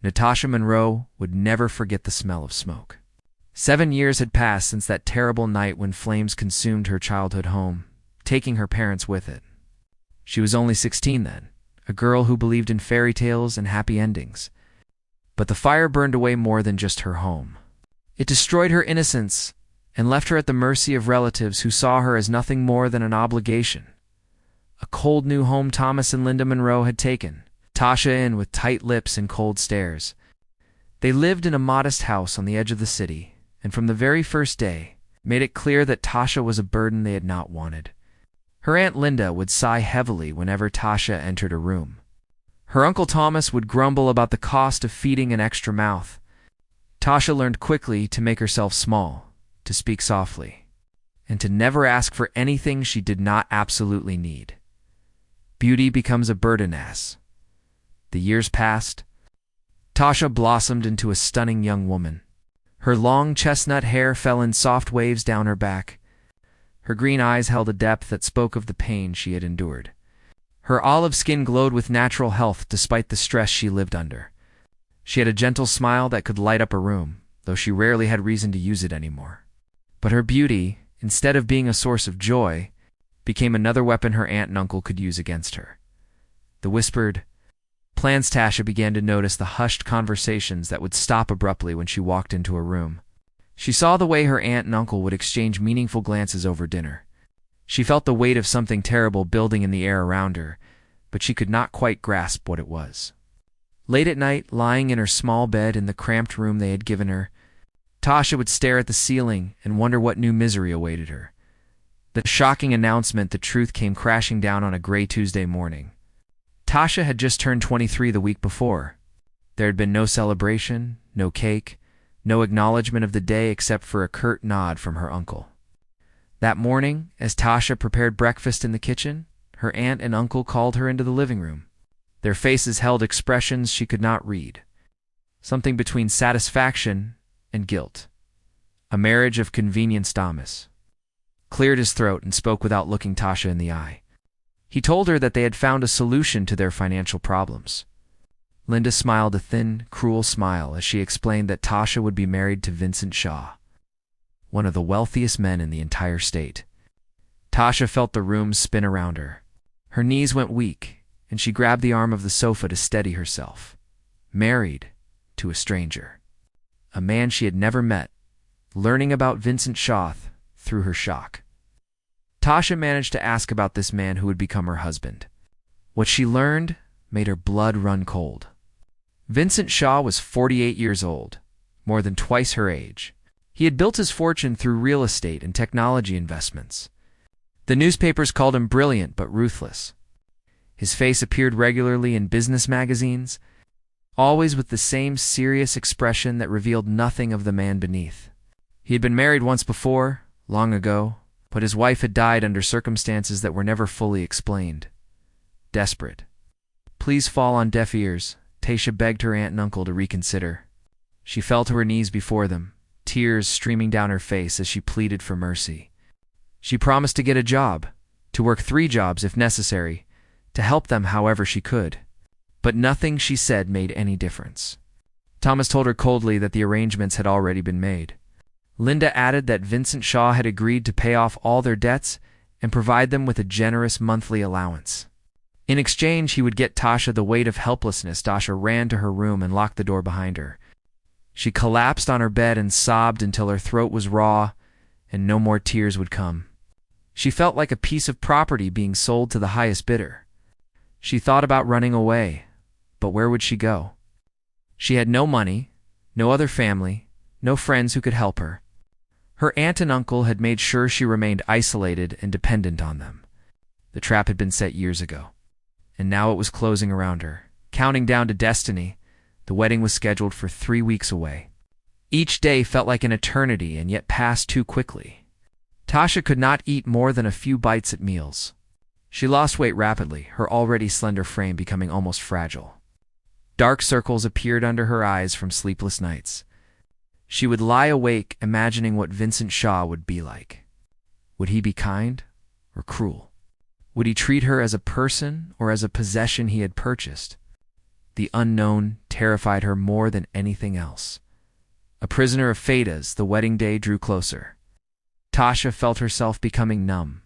Natasha Monroe would never forget the smell of smoke. 7 years had passed since that terrible night when flames consumed her childhood home, taking her parents with it. She was only 16 then, a girl who believed in fairy tales and happy endings. But the fire burned away more than just her home. It destroyed her innocence and left her at the mercy of relatives who saw her as nothing more than an obligation. A cold new home Thomas and Linda Monroe had taken Tasha in with tight lips and cold stares. They lived in a modest house on the edge of the city, and from the very first day, made it clear that Tasha was a burden they had not wanted. Her Aunt Linda would sigh heavily whenever Tasha entered a room. Her Uncle Thomas would grumble about the cost of feeding an extra mouth. Tasha learned quickly to make herself small, to speak softly, and to never ask for anything she did not absolutely need. Beauty becomes a burden as the years passed. Tasha blossomed into a stunning young woman. Her long chestnut hair fell in soft waves down her back. Her green eyes held a depth that spoke of the pain she had endured. Her olive skin glowed with natural health despite the stress she lived under. She had a gentle smile that could light up a room, though she rarely had reason to use it anymore. But her beauty, instead of being a source of joy, became another weapon her aunt and uncle could use against her. The whispered plans. Tasha began to notice the hushed conversations that would stop abruptly when she walked into a room. She saw the way her aunt and uncle would exchange meaningful glances over dinner. She felt the weight of something terrible building in the air around her, but she could not quite grasp what it was. Late at night, lying in her small bed in the cramped room they had given her, Tasha would stare at the ceiling and wonder what new misery awaited her. The shocking announcement the truth came crashing down on a gray Tuesday morning. Tasha had just turned 23 the week before. There had been no celebration, no cake, no acknowledgement of the day except for a curt nod from her uncle. That morning, as Tasha prepared breakfast in the kitchen, her aunt and uncle called her into the living room. Their faces held expressions she could not read, something between satisfaction and guilt. A marriage of convenience. Thomas cleared his throat and spoke without looking Tasha in the eye. He told her that they had found a solution to their financial problems. Linda smiled a thin, cruel smile as she explained that Tasha would be married to Vincent Shaw, one of the wealthiest men in the entire state. Tasha felt the room spin around her. Her knees went weak, and she grabbed the arm of the sofa to steady herself. Married to a stranger, a man she had never met, learning about Vincent Shaw through her shock. Tasha managed to ask about this man who would become her husband. What she learned made her blood run cold. Vincent Shaw was 48 years old, more than twice her age. He had built his fortune through real estate and technology investments. The newspapers called him brilliant but ruthless. His face appeared regularly in business magazines, always with the same serious expression that revealed nothing of the man beneath. He had been married once before, long ago, but his wife had died under circumstances that were never fully explained. Desperate. Please fall on deaf ears, Tasha begged her aunt and uncle to reconsider. She fell to her knees before them, tears streaming down her face as she pleaded for mercy. She promised to get a job, to work 3 jobs if necessary, to help them however she could. But nothing she said made any difference. Thomas told her coldly that the arrangements had already been made. Linda added that Vincent Shaw had agreed to pay off all their debts and provide them with a generous monthly allowance. In exchange, he would get Tasha the weight of helplessness. Tasha ran to her room and locked the door behind her. She collapsed on her bed and sobbed until her throat was raw and no more tears would come. She felt like a piece of property being sold to the highest bidder. She thought about running away, but where would she go? She had no money, no other family, no friends who could help her. Her aunt and uncle had made sure she remained isolated and dependent on them. The trap had been set years ago, and now it was closing around her, counting down to destiny. The wedding was scheduled for 3 weeks away. Each day felt like an eternity and yet passed too quickly. Tasha could not eat more than a few bites at meals. She lost weight rapidly, her already slender frame becoming almost fragile. Dark circles appeared under her eyes from sleepless nights. She would lie awake imagining what Vincent Shaw would be like. Would he be kind or cruel? Would he treat her as a person or as a possession he had purchased? The unknown terrified her more than anything else. A prisoner of fate as the wedding day drew closer, Tasha felt herself becoming numb.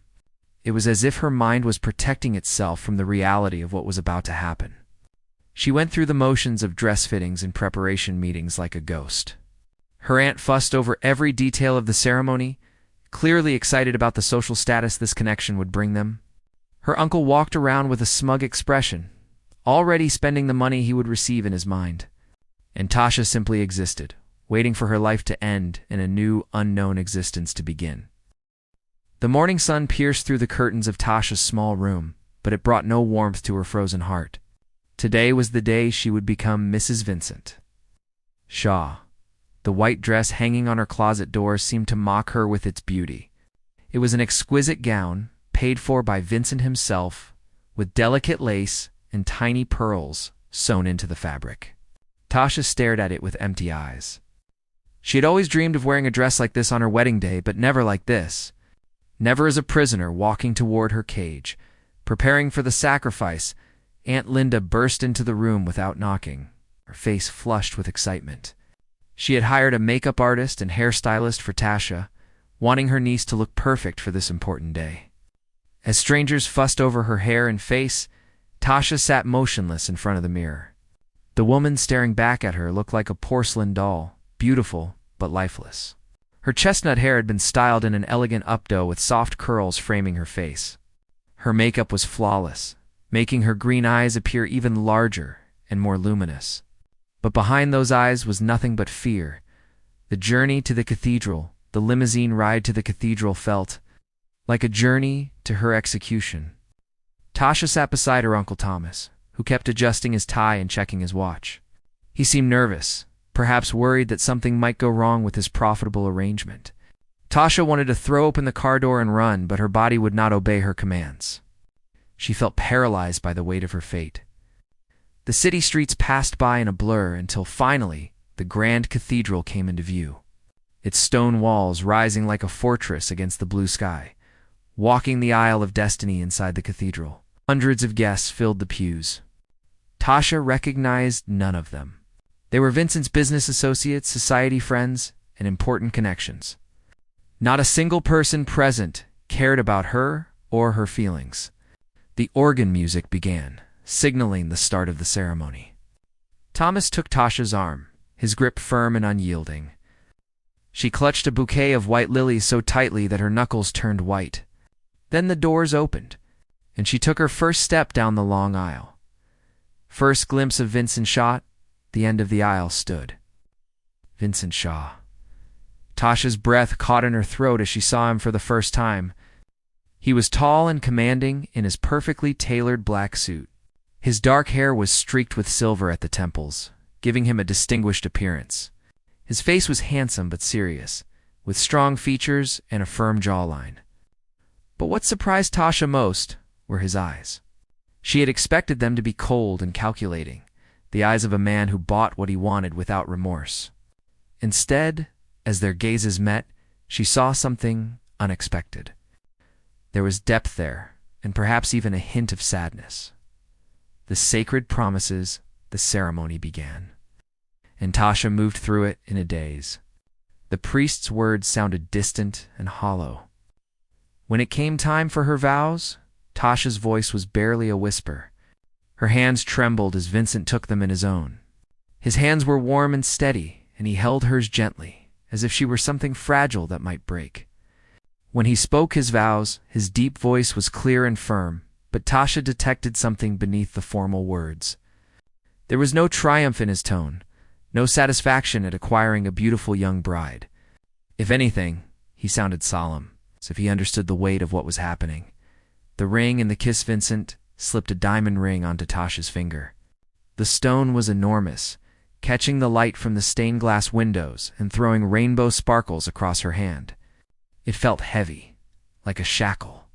It was as if her mind was protecting itself from the reality of what was about to happen. She went through the motions of dress fittings and preparation meetings like a ghost. Her aunt fussed over every detail of the ceremony, clearly excited about the social status this connection would bring them. Her uncle walked around with a smug expression, already spending the money he would receive in his mind. And Tasha simply existed, waiting for her life to end and a new, unknown existence to begin. The morning sun pierced through the curtains of Tasha's small room, but it brought no warmth to her frozen heart. Today was the day she would become Mrs. Vincent Shaw. The white dress hanging on her closet door seemed to mock her with its beauty. It was an exquisite gown, paid for by Vincent himself, with delicate lace and tiny pearls sewn into the fabric. Tasha stared at it with empty eyes. She had always dreamed of wearing a dress like this on her wedding day, but never like this. Never as a prisoner walking toward her cage, preparing for the sacrifice. Aunt Linda burst into the room without knocking, her face flushed with excitement. She had hired a makeup artist and hairstylist for Tasha, wanting her niece to look perfect for this important day. As strangers fussed over her hair and face, Tasha sat motionless in front of the mirror. The woman staring back at her looked like a porcelain doll, beautiful but lifeless. Her chestnut hair had been styled in an elegant updo with soft curls framing her face. Her makeup was flawless, making her green eyes appear even larger and more luminous. But behind those eyes was nothing but fear. The journey to the cathedral, the limousine ride to the cathedral felt like a journey to her execution. Tasha sat beside her Uncle Thomas, who kept adjusting his tie and checking his watch. He seemed nervous, perhaps worried that something might go wrong with his profitable arrangement. Tasha wanted to throw open the car door and run, but her body would not obey her commands. She felt paralyzed by the weight of her fate. The city streets passed by in a blur until finally the grand cathedral came into view, its stone walls rising like a fortress against the blue sky. Walking the aisle of destiny inside the cathedral, hundreds of guests filled the pews. Tasha recognized none of them. They were Vincent's business associates, society friends, and important connections. Not a single person present cared about her or her feelings. The organ music began, signaling the start of the ceremony. Thomas took Tasha's arm, his grip firm and unyielding. She clutched a bouquet of white lilies so tightly that her knuckles turned white. Then the doors opened, and she took her first step down the long aisle. First glimpse of Vincent Shaw, the end of the aisle stood. Vincent Shaw. Tasha's breath caught in her throat as she saw him for the first time. He was tall and commanding in his perfectly tailored black suit. His dark hair was streaked with silver at the temples, giving him a distinguished appearance. His face was handsome but serious, with strong features and a firm jawline. But what surprised Tasha most were his eyes. She had expected them to be cold and calculating, the eyes of a man who bought what he wanted without remorse. Instead, as their gazes met, she saw something unexpected. There was depth there, and perhaps even a hint of sadness. The sacred promises, the ceremony began, and Tasha moved through it in a daze. The priest's words sounded distant and hollow. When it came time for her vows, Tasha's voice was barely a whisper. Her hands trembled as Vincent took them in his own. His hands were warm and steady, and he held hers gently, as if she were something fragile that might break. When he spoke his vows, his deep voice was clear and firm, but Tasha detected something beneath the formal words. There was no triumph in his tone, no satisfaction at acquiring a beautiful young bride. If anything, he sounded solemn, as if he understood the weight of what was happening. The ring and the kiss. Vincent slipped a diamond ring onto Tasha's finger. The stone was enormous, catching the light from the stained glass windows and throwing rainbow sparkles across her hand. It felt heavy, like a shackle.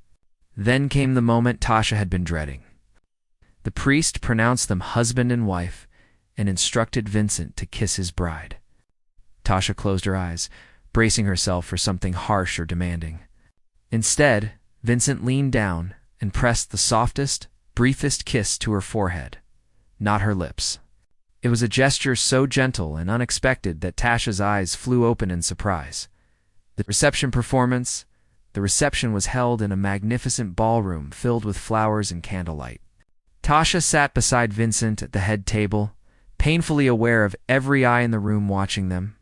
Then came the moment Tasha had been dreading. The priest pronounced them husband and wife and instructed Vincent to kiss his bride. Tasha closed her eyes, bracing herself for something harsh or demanding. Instead, Vincent leaned down and pressed the softest, briefest kiss to her forehead, not her lips. It was a gesture so gentle and unexpected that Tasha's eyes flew open in surprise. The reception was held in a magnificent ballroom filled with flowers and candlelight. Tasha sat beside Vincent at the head table, painfully aware of every eye in the room watching them.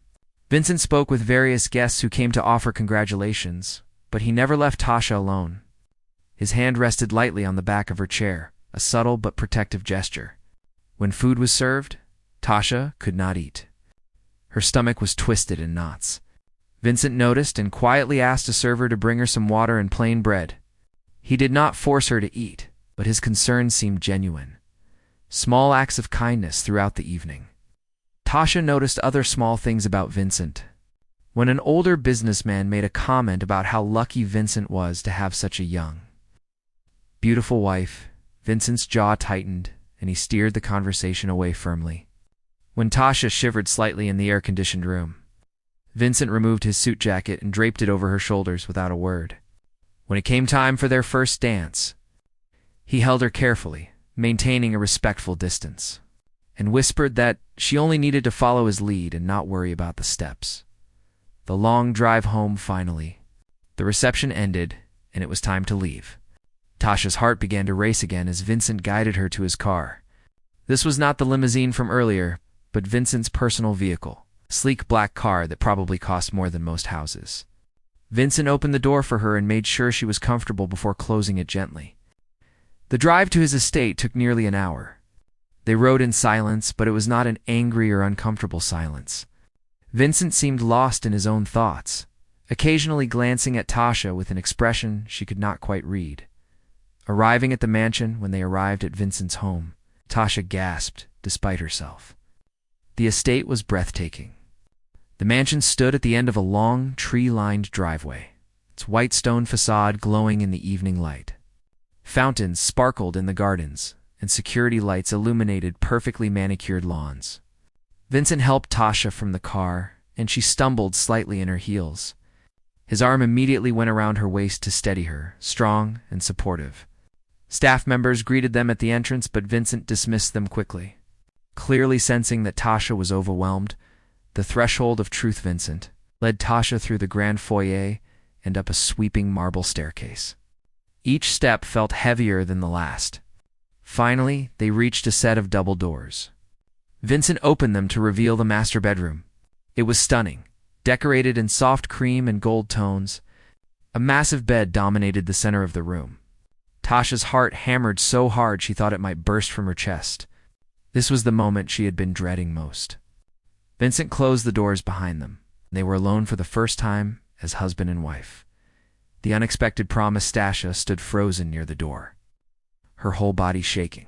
Vincent spoke with various guests who came to offer congratulations, but he never left Tasha alone. His hand rested lightly on the back of her chair, a subtle but protective gesture. When food was served, Tasha could not eat. Her stomach was twisted in knots. Vincent noticed and quietly asked a server to bring her some water and plain bread. He did not force her to eat, but his concern seemed genuine. Small acts of kindness throughout the evening. Tasha noticed other small things about Vincent. When an older businessman made a comment about how lucky Vincent was to have such a young, beautiful wife, Vincent's jaw tightened, and he steered the conversation away firmly. When Tasha shivered slightly in the air-conditioned room, Vincent removed his suit jacket and draped it over her shoulders without a word. When it came time for their first dance, he held her carefully, maintaining a respectful distance, and whispered that she only needed to follow his lead and not worry about the steps. The long drive home finally. The reception ended, and it was time to leave. Tasha's heart began to race again as Vincent guided her to his car. This was not the limousine from earlier, but Vincent's personal vehicle, a sleek black car that probably cost more than most houses. Vincent opened the door for her and made sure she was comfortable before closing it gently. The drive to his estate took nearly an hour. They rode in silence, but it was not an angry or uncomfortable silence. Vincent seemed lost in his own thoughts, occasionally glancing at Tasha with an expression she could not quite read. Arriving at the mansion when they arrived at Vincent's home, Tasha gasped, despite herself. The estate was breathtaking. The mansion stood at the end of a long, tree-lined driveway, its white stone facade glowing in the evening light. Fountains sparkled in the gardens, and security lights illuminated perfectly manicured lawns. Vincent helped Tasha from the car, and she stumbled slightly in her heels. His arm immediately went around her waist to steady her, strong and supportive. Staff members greeted them at the entrance, but Vincent dismissed them quickly. Clearly sensing that Tasha was overwhelmed, the threshold of truth Vincent led Tasha through the grand foyer and up a sweeping marble staircase. Each step felt heavier than the last. Finally, they reached a set of double doors. Vincent opened them to reveal the master bedroom. It was stunning, decorated in soft cream and gold tones. A massive bed dominated the center of the room. Tasha's heart hammered so hard she thought it might burst from her chest. This was the moment she had been dreading most. Vincent closed the doors behind them. They were alone for the first time as husband and wife. The unexpected promise Tasha stood frozen near the door, her whole body shaking.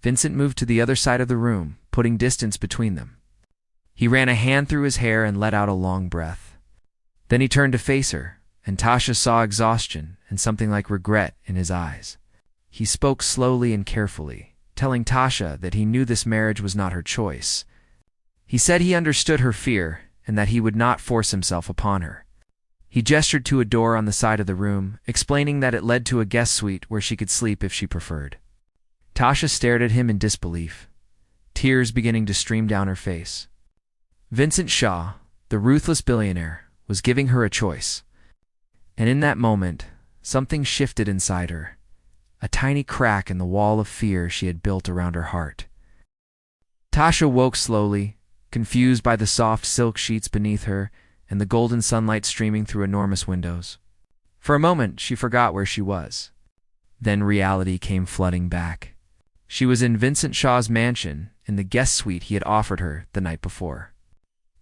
Vincent moved to the other side of the room, putting distance between them. He ran a hand through his hair and let out a long breath. Then he turned to face her, and Tasha saw exhaustion and something like regret in his eyes. He spoke slowly and carefully, telling Tasha that he knew this marriage was not her choice. He said he understood her fear and that he would not force himself upon her. He gestured to a door on the side of the room, explaining that it led to a guest suite where she could sleep if she preferred. Tasha stared at him in disbelief, tears beginning to stream down her face. Vincent Shaw, the ruthless billionaire, was giving her a choice. And in that moment, something shifted inside her, a tiny crack in the wall of fear she had built around her heart. Tasha woke slowly, confused by the soft silk sheets beneath her and the golden sunlight streaming through enormous windows. For a moment, she forgot where she was. Then reality came flooding back. She was in Vincent Shaw's mansion, in the guest suite he had offered her the night before.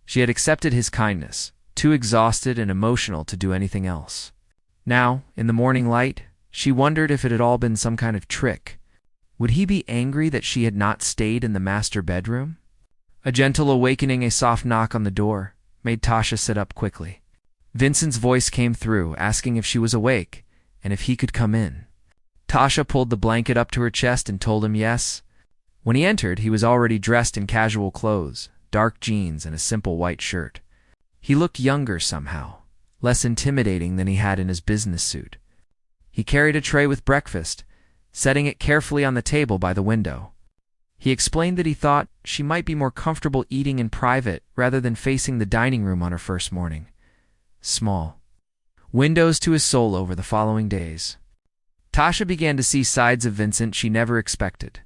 She had accepted his kindness, too exhausted and emotional to do anything else. Now, in the morning light, she wondered if it had all been some kind of trick. Would he be angry that she had not stayed in the master bedroom? A gentle awakening, a soft knock on the door, made Tasha sit up quickly. Vincent's voice came through, asking if she was awake and if he could come in. Tasha pulled the blanket up to her chest and told him yes. When he entered, he was already dressed in casual clothes, dark jeans and a simple white shirt. He looked younger somehow, less intimidating than he had in his business suit. He carried a tray with breakfast, setting it carefully on the table by the window. He explained that he thought she might be more comfortable eating in private rather than facing the dining room on her first morning. Small windows to his soul over the following days. Tasha began to see sides of Vincent she never expected.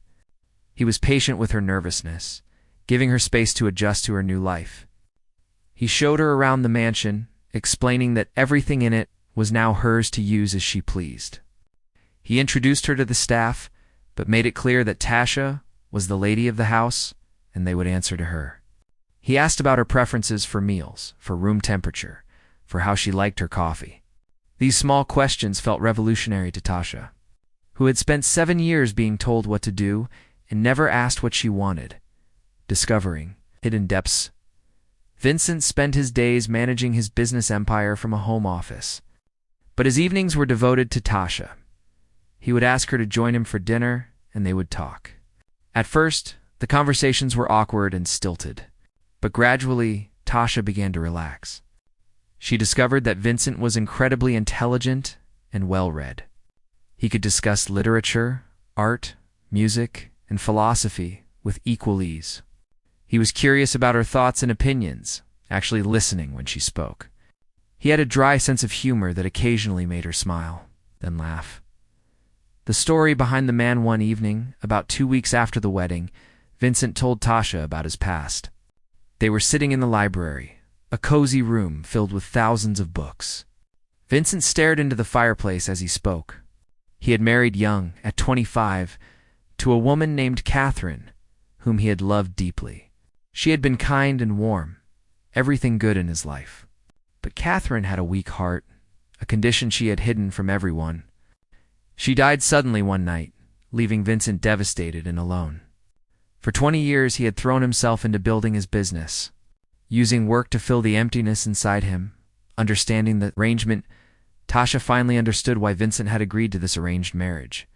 He was patient with her nervousness, giving her space to adjust to her new life. He showed her around the mansion, explaining that everything in it was now hers to use as she pleased. He introduced her to the staff, but made it clear that Tasha was the lady of the house, and they would answer to her. He asked about her preferences for meals, for room temperature, for how she liked her coffee. These small questions felt revolutionary to Tasha, who had spent 7 years being told what to do and never asked what she wanted, discovering hidden depths. Vincent spent his days managing his business empire from a home office, but his evenings were devoted to Tasha. He would ask her to join him for dinner, and they would talk. At first, the conversations were awkward and stilted, but gradually, Tasha began to relax. She discovered that Vincent was incredibly intelligent and well-read. He could discuss literature, art, music, and philosophy with equal ease. He was curious about her thoughts and opinions, actually listening when she spoke. He had a dry sense of humor that occasionally made her smile, then laugh. The story behind the man. One evening, about 2 weeks after the wedding, Vincent told Tasha about his past. They were sitting in the library, a cozy room filled with thousands of books. Vincent stared into the fireplace as he spoke. He had married young, at 25, to a woman named Catherine, whom he had loved deeply. She had been kind and warm, everything good in his life. But Catherine had a weak heart, a condition she had hidden from everyone. She died suddenly one night, leaving Vincent devastated and alone. For 20 years he had thrown himself into building his business, using work to fill the emptiness inside him. Understanding the arrangement, Tasha finally understood why Vincent had agreed to this arranged marriage.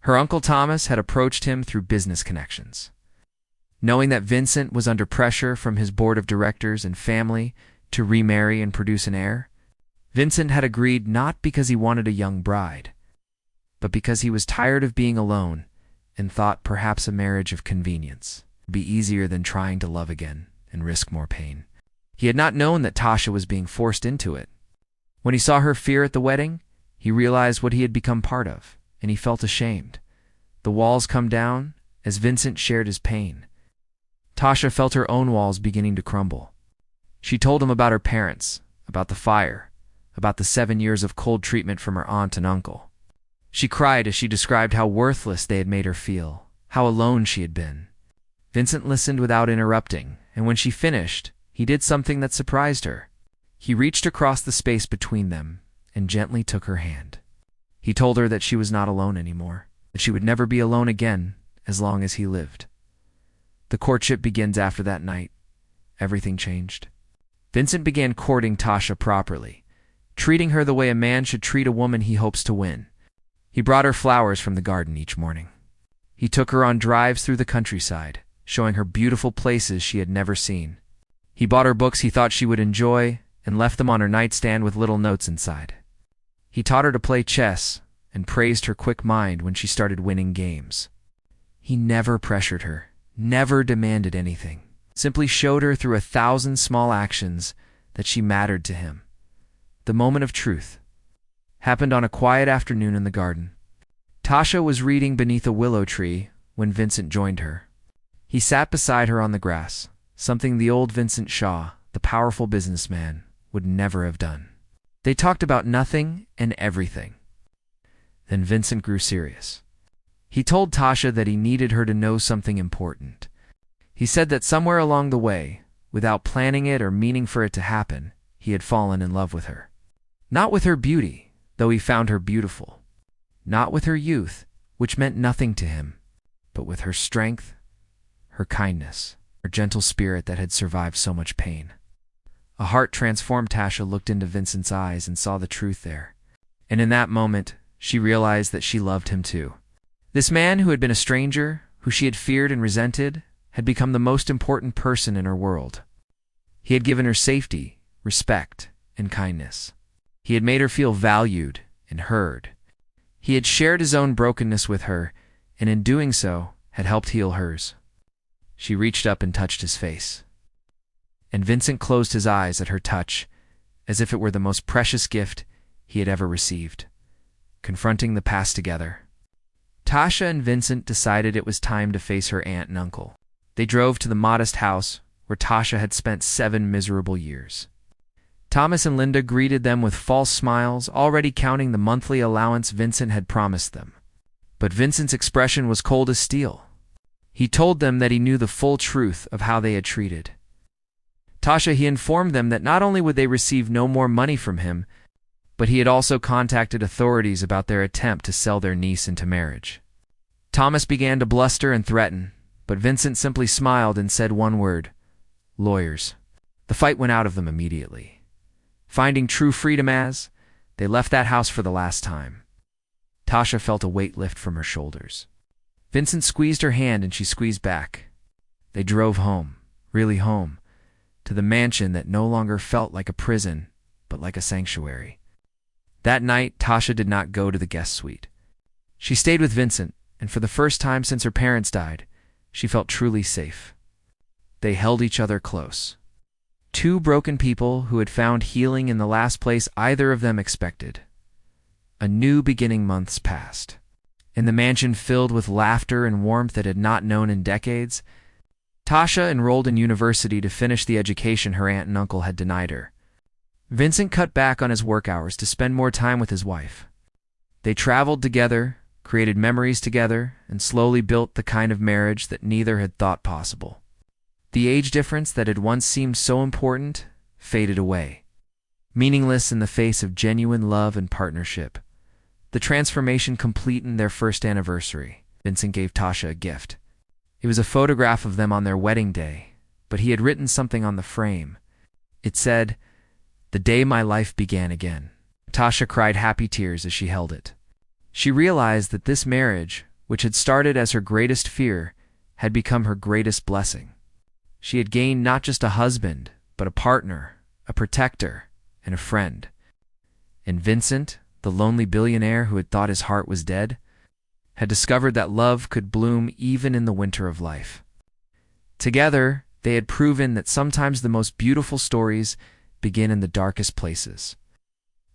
Her Uncle Thomas had approached him through business connections. Knowing that Vincent was under pressure from his board of directors and family to remarry and produce an heir, Vincent had agreed not because he wanted a young bride, but because he was tired of being alone and thought perhaps a marriage of convenience would be easier than trying to love again and risk more pain. He had not known that Tasha was being forced into it. When he saw her fear at the wedding, he realized what he had become part of, and he felt ashamed. The walls come down as Vincent shared his pain. Tasha felt her own walls beginning to crumble. She told him about her parents, about the fire, about the 7 years of cold treatment from her aunt and uncle. She cried as she described how worthless they had made her feel, how alone she had been. Vincent listened without interrupting, and when she finished, he did something that surprised her. He reached across the space between them and gently took her hand. He told her that she was not alone anymore, that she would never be alone again as long as he lived. The courtship begins after that night. Everything changed. Vincent began courting Tasha properly, treating her the way a man should treat a woman he hopes to win. He brought her flowers from the garden each morning. He took her on drives through the countryside, showing her beautiful places she had never seen. He bought her books he thought she would enjoy and left them on her nightstand with little notes inside. He taught her to play chess and praised her quick mind when she started winning games. He never pressured her, never demanded anything, simply showed her through 1,000 small actions that she mattered to him. The moment of truth happened on a quiet afternoon in the garden. Tasha was reading beneath a willow tree when Vincent joined her. He sat beside her on the grass, something the old Vincent Shaw, the powerful businessman, would never have done. They talked about nothing and everything. Then Vincent grew serious. He told Tasha that he needed her to know something important. He said that somewhere along the way, without planning it or meaning for it to happen, he had fallen in love with her. Not with her beauty, though he found her beautiful. Not with her youth, which meant nothing to him, but with her strength, her kindness, her gentle spirit that had survived so much pain. A heart-transformed Tasha looked into Vincent's eyes and saw the truth there. And in that moment, she realized that she loved him too. This man who had been a stranger, who she had feared and resented, had become the most important person in her world. He had given her safety, respect, and kindness. He had made her feel valued and heard. He had shared his own brokenness with her, and in doing so, had helped heal hers. She reached up and touched his face. And Vincent closed his eyes at her touch, as if it were the most precious gift he had ever received. Confronting the past together, Tasha and Vincent decided it was time to face her aunt and uncle. They drove to the modest house where Tasha had spent 7 miserable years. Thomas and Linda greeted them with false smiles, already counting the monthly allowance Vincent had promised them. But Vincent's expression was cold as steel. He told them that he knew the full truth of how they had treated Tasha. He informed them that not only would they receive no more money from him, but he had also contacted authorities about their attempt to sell their niece into marriage. Thomas began to bluster and threaten, but Vincent simply smiled and said one word: lawyers. The fight went out of them immediately. Finding true freedom as they left that house for the last time, Tasha felt a weight lift from her shoulders. Vincent squeezed her hand and she squeezed back. They drove home, really home, to the mansion that no longer felt like a prison, but like a sanctuary. That night, Tasha did not go to the guest suite. She stayed with Vincent, and for the first time since her parents died, she felt truly safe. They held each other close. 2 broken people who had found healing in the last place either of them expected. A new beginning. Months passed. In the mansion filled with laughter and warmth it had not known in decades, Tasha enrolled in university to finish the education her aunt and uncle had denied her. Vincent cut back on his work hours to spend more time with his wife. They traveled together, created memories together, and slowly built the kind of marriage that neither had thought possible. The age difference that had once seemed so important faded away, meaningless in the face of genuine love and partnership. The transformation complete in their first anniversary. Vincent gave Tasha a gift. It was a photograph of them on their wedding day, but he had written something on the frame. It said, "The day my life began again." Tasha cried happy tears as she held it. She realized that this marriage, which had started as her greatest fear, had become her greatest blessing. She had gained not just a husband, but a partner, a protector, and a friend. And Vincent, the lonely billionaire who had thought his heart was dead, had discovered that love could bloom even in the winter of life. Together, they had proven that sometimes the most beautiful stories begin in the darkest places,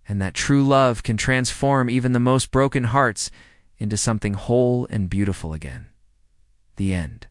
and that true love can transform even the most broken hearts into something whole and beautiful again. The end.